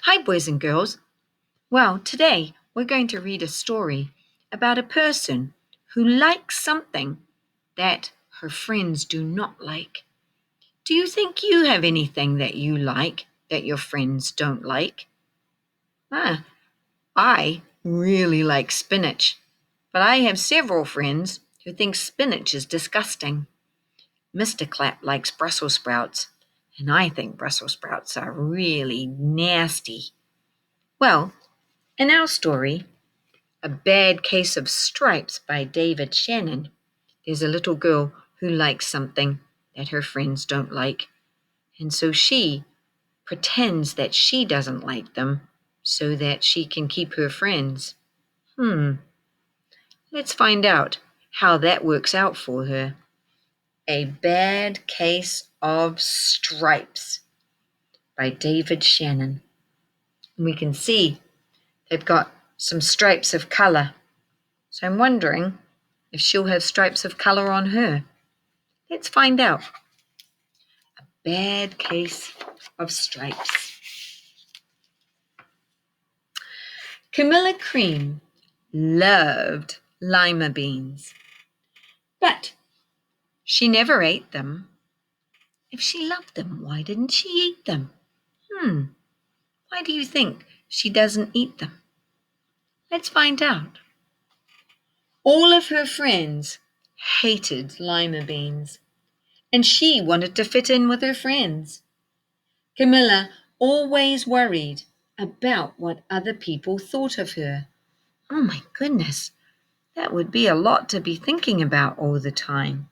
Hi, boys and girls. Well, today we're going to read a story about a person who likes something that her friends do not like. Do you think you have anything that you like that your friends don't like? I really like spinach, but I have several friends who think spinach is disgusting. Mr. Clapp likes Brussels sprouts, and I think Brussels sprouts are really nasty. Well, in our story, A Bad Case of Stripes by David Shannon, there's a little girl who likes something that her friends don't like, and so she pretends that she doesn't like them so that she can keep her friends. Let's find out how that works out for her. A Bad Case of Stripes by David Shannon. We can see they've got some stripes of color. So I'm wondering if she'll have stripes of color on her. Let's find out. A Bad Case of Stripes. Camilla Cream loved lima beans, but she never ate them. If she loved them, why didn't she eat them? Why do you think she doesn't eat them? Let's find out. All of her friends hated lima beans, and she wanted to fit in with her friends. Camilla always worried about what other people thought of her. Oh my goodness, that would be a lot to be thinking about all the time.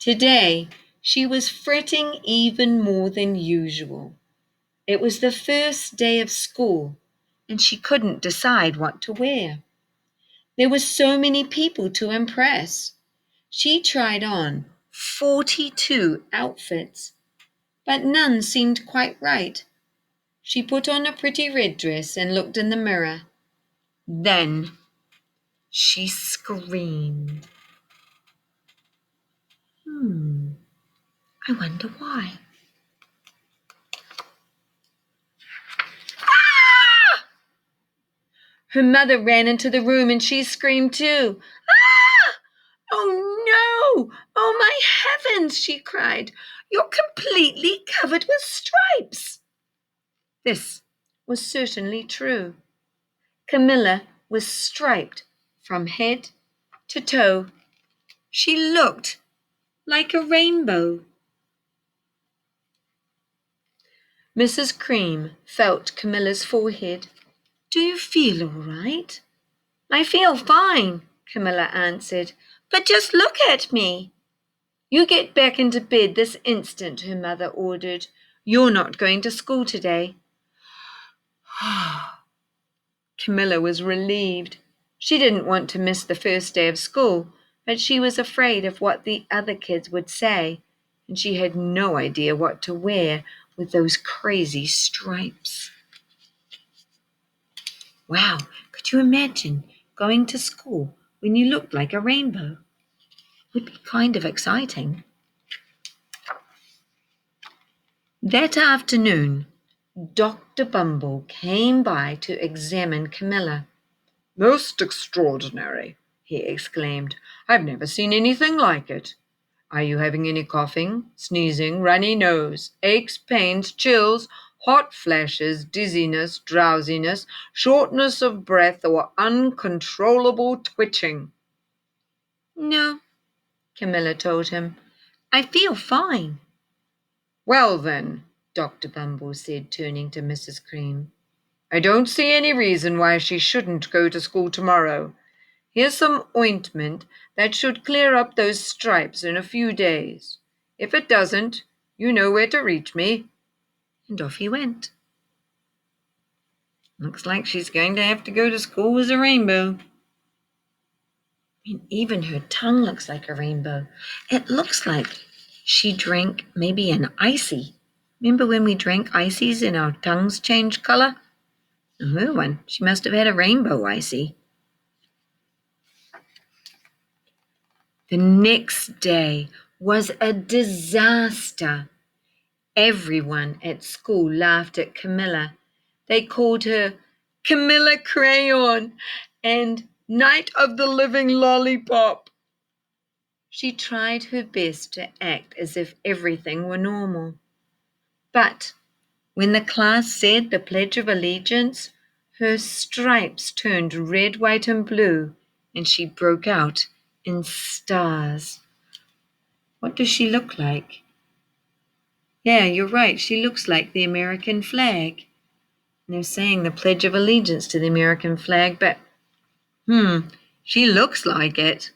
Today, she was fretting even more than usual. It was the first day of school, and she couldn't decide what to wear. There were so many people to impress. She tried on 42 outfits, but none seemed quite right. She put on a pretty red dress and looked in the mirror. Then she screamed. I wonder why. Ah! Her mother ran into the room and she screamed too. Ah! Oh no! Oh my heavens, she cried. You're completely covered with stripes. This was certainly true. Camilla was striped from head to toe. She looked like a rainbow. Mrs. Cream felt Camilla's forehead. Do you feel all right? I feel fine, Camilla answered. But just look at me. You get back into bed this instant, her mother ordered. You're not going to school today. Camilla was relieved. She didn't want to miss the first day of school, but she was afraid of what the other kids would say, and she had no idea what to wear with those crazy stripes. Wow, could you imagine going to school when you looked like a rainbow? It would be kind of exciting. That afternoon, Dr. Bumble came by to examine Camilla. Most extraordinary, he exclaimed. I've never seen anything like it. Are you having any coughing, sneezing, runny nose, aches, pains, chills, hot flashes, dizziness, drowsiness, shortness of breath, or uncontrollable twitching? No, Camilla told him. I feel fine. Well then, Dr. Bumble said, turning to Mrs. Cream, I don't see any reason why she shouldn't go to school tomorrow. Here's some ointment that should clear up those stripes in a few days. If it doesn't, you know where to reach me. And off he went. Looks like she's going to have to go to school as a rainbow. And even her tongue looks like a rainbow. It looks like she drank maybe an icy. Remember when we drank ices and our tongues changed color? Her one. She must have had a rainbow icy. The next day was a disaster. Everyone at school laughed at Camilla, They called her Camilla Crayon and Night of the Living Lollipop. She tried her best to act as if everything were normal. But when the class said the Pledge of Allegiance, her stripes turned red, white, and blue, and she broke out in stars. What does she look like? Yeah, you're right. She looks like the American flag. And they're saying the Pledge of Allegiance to the American flag, but she looks like it.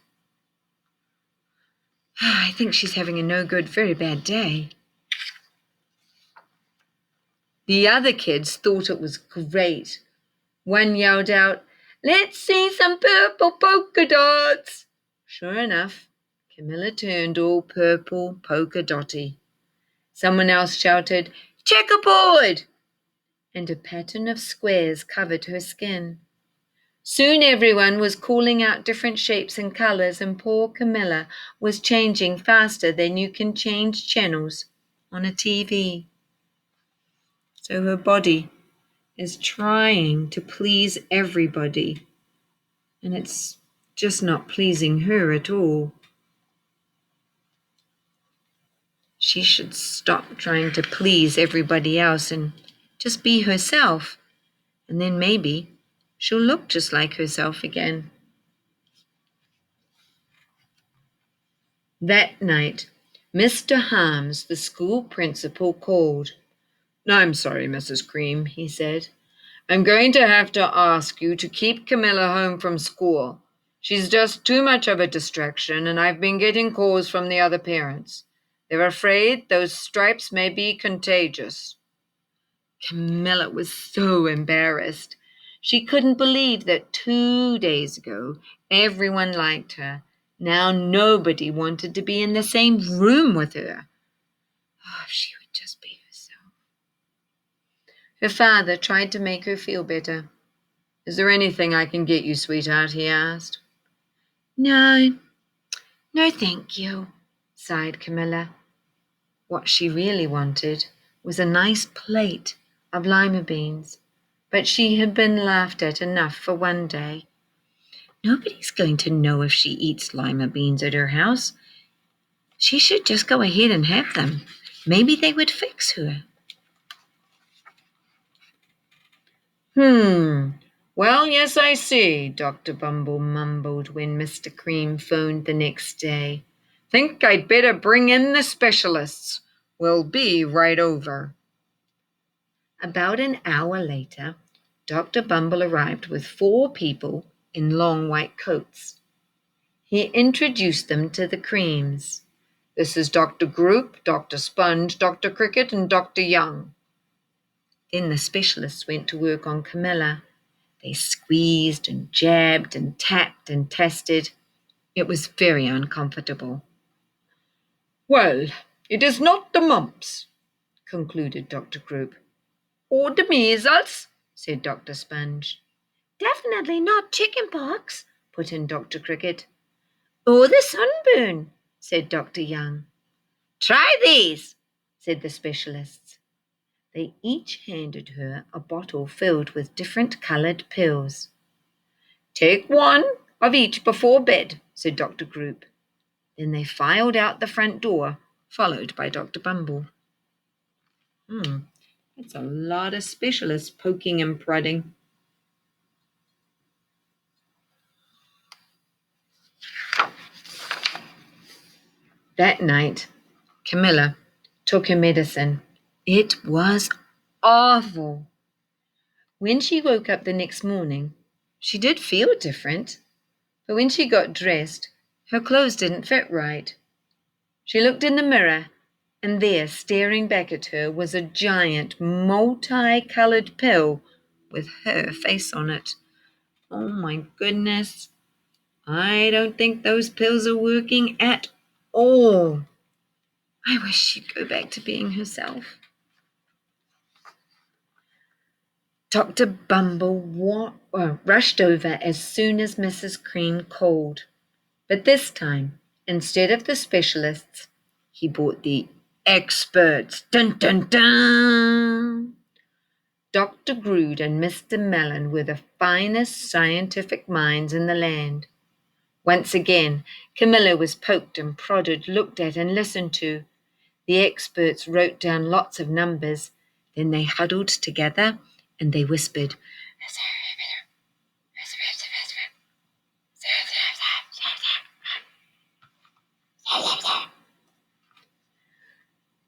I think she's having a no good, very bad day. The other kids thought it was great. One yelled out, "Let's see some purple polka dots." Sure enough, Camilla turned all purple polka dotty. Someone else shouted, "Checkerboard!" and a pattern of squares covered her skin. Soon everyone was calling out different shapes and colors, and poor Camilla was changing faster than you can change channels on a TV. So her body is trying to please everybody, and it's just not pleasing her at all. She should stop trying to please everybody else and just be herself, and then maybe she'll look just like herself again. That night, Mr. Harms, the school principal, called. "I'm sorry, Mrs. Cream," he said. "I'm going to have to ask you to keep Camilla home from school. She's just too much of a distraction, and I've been getting calls from the other parents. They're afraid those stripes may be contagious." Camilla was so embarrassed. She couldn't believe that 2 days ago everyone liked her. Now nobody wanted to be in the same room with her. Oh, if she would just be herself. Her father tried to make her feel better. "Is there anything I can get you, sweetheart?" he asked. No, thank you," sighed Camilla. What she really wanted was a nice plate of lima beans, but she had been laughed at enough for one day. Nobody's going to know if she eats lima beans at her house. She should just go ahead and have them. Maybe they would fix her. Well, yes, I see," Dr. Bumble mumbled when Mr. Cream phoned the next day. "Think I'd better bring in the specialists. We'll be right over." About an hour later, Dr. Bumble arrived with 4 people in long white coats. He introduced them to the Creams. "This is Dr. Group, Dr. Sponge, Dr. Cricket, and Dr. Young." Then the specialists went to work on Camilla. They squeezed and jabbed and tapped and tested. It was very uncomfortable. "Well, it is not the mumps," concluded Dr. Group. "Or the measles," said Dr. Sponge. "Definitely not chicken pox," put in Dr. Cricket. "Or the sunburn," said Dr. Young. "Try these," said the specialists. They each handed her a bottle filled with different colored pills. "Take 1 of each before bed," said Dr. Group. Then they filed out the front door, followed by Dr. Bumble. That's a lot of specialists poking and prodding. That night, Camilla took her medicine. It was awful. When she woke up the next morning, she did feel different, but when she got dressed, her clothes didn't fit right. She looked in the mirror, and there, staring back at her, was a giant, multicolored pill with her face on it. Oh my goodness. I don't think those pills are working at all. I wish she'd go back to being herself. Dr. Bumble rushed over as soon as Mrs. Cream called. But this time, instead of the specialists, he brought the experts. Dun, dun, dun! Dr. Grood and Mr. Mellon were the finest scientific minds in the land. Once again, Camilla was poked and prodded, looked at and listened to. The experts wrote down lots of numbers. Then they huddled together and they whispered,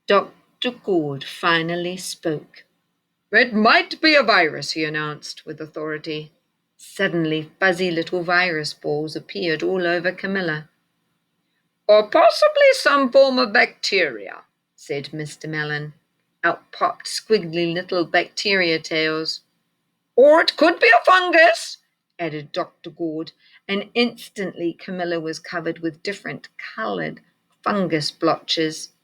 Dr. Gould finally spoke. "It might be a virus," he announced with authority. Suddenly, fuzzy little virus balls appeared all over Camilla. "Or possibly some form of bacteria," said Mr. Mellon. Out popped squiggly little bacteria tails. "Or it could be a fungus," added Dr. Gould, and instantly Camilla was covered with different coloured fungus blotches.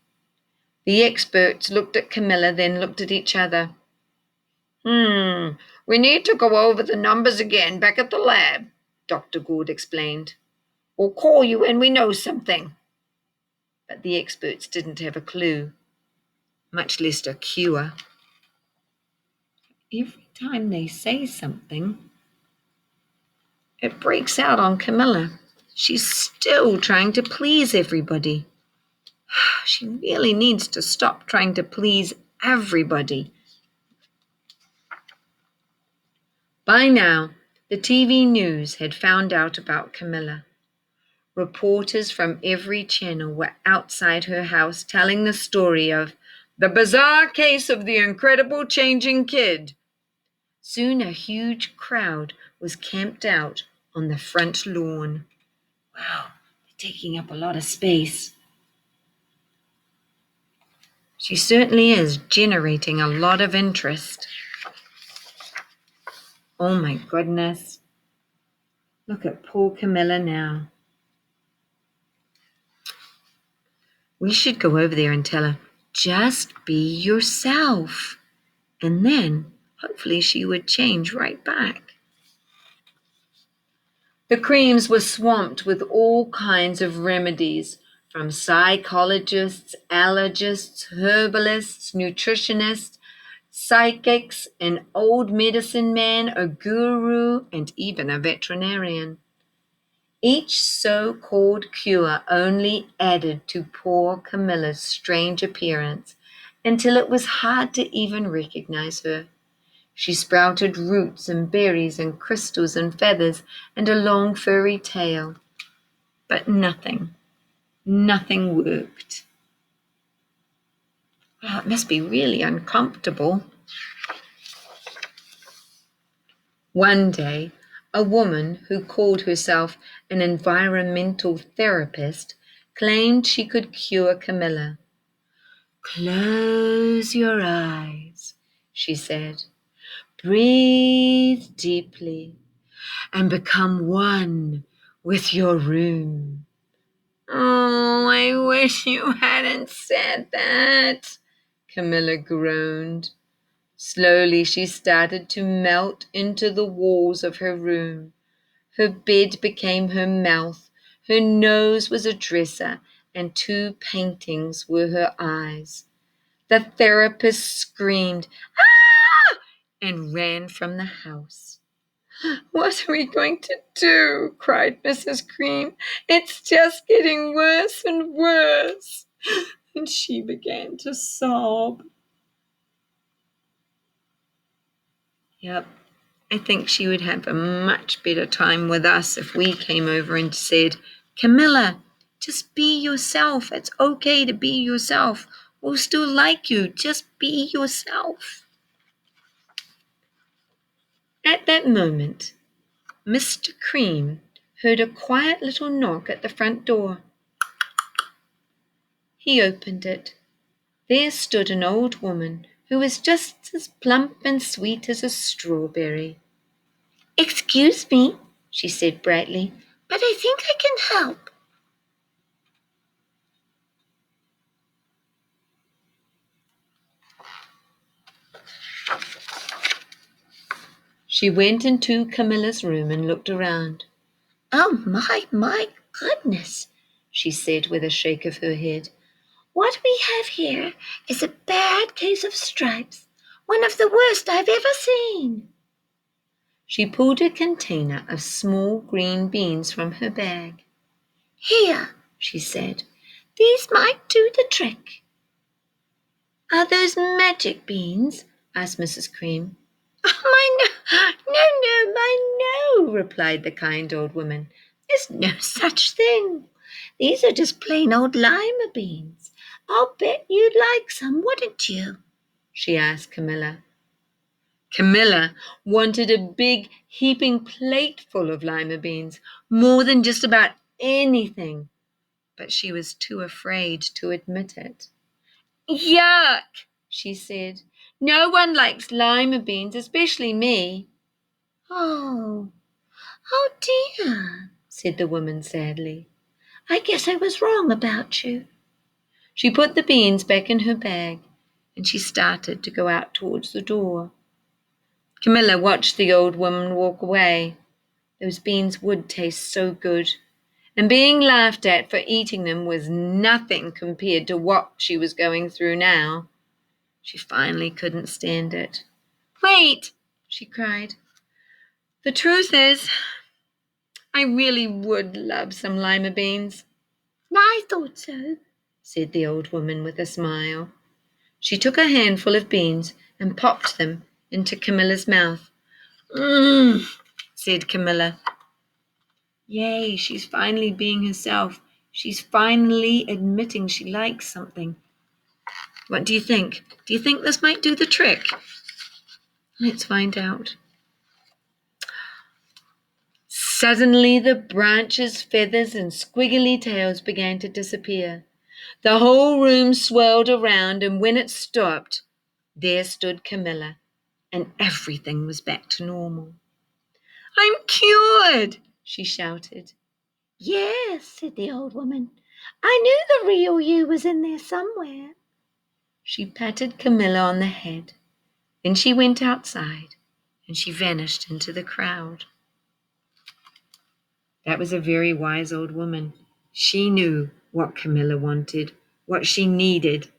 The experts looked at Camilla, then looked at each other. We need to go over the numbers again back at the lab," Dr. Gould explained. "We'll call you when we know something." But the experts didn't have a clue, much less a cure. Every time they say something, it breaks out on Camilla. She's still trying to please everybody. She really needs to stop trying to please everybody. By now, the TV news had found out about Camilla. Reporters from every channel were outside her house telling the story of the bizarre case of the incredible changing kid. Soon a huge crowd was camped out on the front lawn. Wow, they're taking up a lot of space. She certainly is generating a lot of interest. Oh my goodness. Look at poor Camilla now. We should go over there and tell her, just be yourself. And then hopefully she would change right back. The Creams were swamped with all kinds of remedies, from psychologists, allergists, herbalists, nutritionists, psychics, an old medicine man, a guru, and even a veterinarian. Each so-called cure only added to poor Camilla's strange appearance until it was hard to even recognize her. She sprouted roots and berries and crystals and feathers and a long furry tail. But nothing worked. Oh, it must be really uncomfortable. One day, a woman who called herself an environmental therapist claimed she could cure Camilla. "Close your eyes," she said. "Breathe deeply and become one with your room." "Oh, I wish you hadn't said that," Camilla groaned. Slowly she started to melt into the walls of her room. Her bed became her mouth, her nose was a dresser, and 2 paintings were her eyes. The therapist screamed, "Ah!" and ran from the house. "What are we going to do?" cried Mrs. Cream. "It's just getting worse and worse." And she began to sob. Yep, I think she would have a much better time with us if we came over and said, "Camilla, just be yourself. It's okay to be yourself. We'll still like you. Just be yourself." At that moment, Mr. Cream heard a quiet little knock at the front door. He opened it. There stood an old woman who was just as plump and sweet as a strawberry. "Excuse me," she said brightly, "but I think I can help." She went into Camilla's room and looked around. "Oh, my goodness," she said with a shake of her head. "What we have here is a bad case of stripes, One of the worst I've ever seen." She pulled a container of small green beans from her bag. "Here," she said. "These might do the trick." "Are those magic beans?" asked Mrs. Cream. "Oh, my no, replied the kind old woman. "There's no such thing. These are just plain old lima beans. I'll bet you'd like some, wouldn't you?" she asked Camilla. Camilla wanted a big heaping plate full of lima beans, more than just about anything, but she was too afraid to admit it. "Yuck," she said. "No one likes lima beans, especially me." "Oh, oh dear," said the woman sadly. "I guess I was wrong about you." She put the beans back in her bag, and she started to go out towards the door. Camilla watched the old woman walk away. Those beans would taste so good, and being laughed at for eating them was nothing compared to what she was going through now. She finally couldn't stand it. "Wait," she cried. "The truth is, I really would love some lima beans." "I thought so," said the old woman with a smile. She took a handful of beans and popped them into Camilla's mouth. "Mmm," said Camilla. Yay, she's finally being herself. She's finally admitting she likes something. What do you think? Do you think this might do the trick? Let's find out. Suddenly the branches, feathers, and squiggly tails began to disappear. The whole room swirled around, and when it stopped, there stood Camilla, and everything was back to normal. "I'm cured!" she shouted. "Yes," said the old woman. "I knew the real you was in there somewhere." She patted Camilla on the head. Then she went outside, and she vanished into the crowd. That was a very wise old woman. She knew what Camilla wanted, what she needed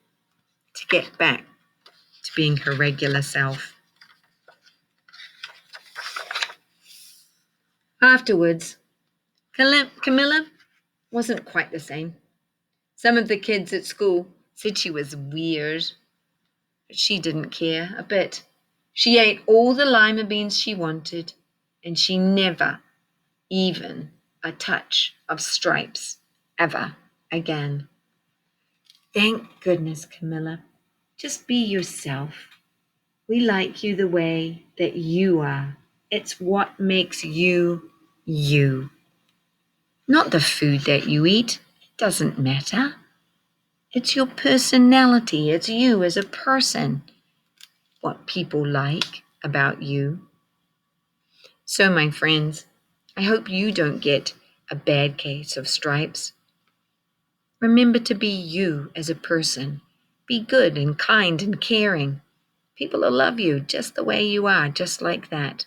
to get back to being her regular self. Afterwards, Camilla wasn't quite the same. Some of the kids at school said she was weird, but she didn't care a bit. She ate all the lima beans she wanted, and she never even a touch of stripes ever again. Thank goodness, Camilla. Just be yourself. We like you the way that you are. It's what makes you you. Not the food that you eat. It doesn't matter. It's your personality. It's you as a person. What people like about you. So, my friends, I hope you don't get a bad case of stripes. Remember to be you as a person. Be good and kind and caring. People will love you just the way you are, just like that.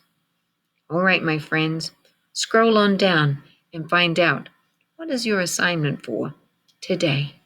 All right, my friends, scroll on down and find out what is your assignment for today.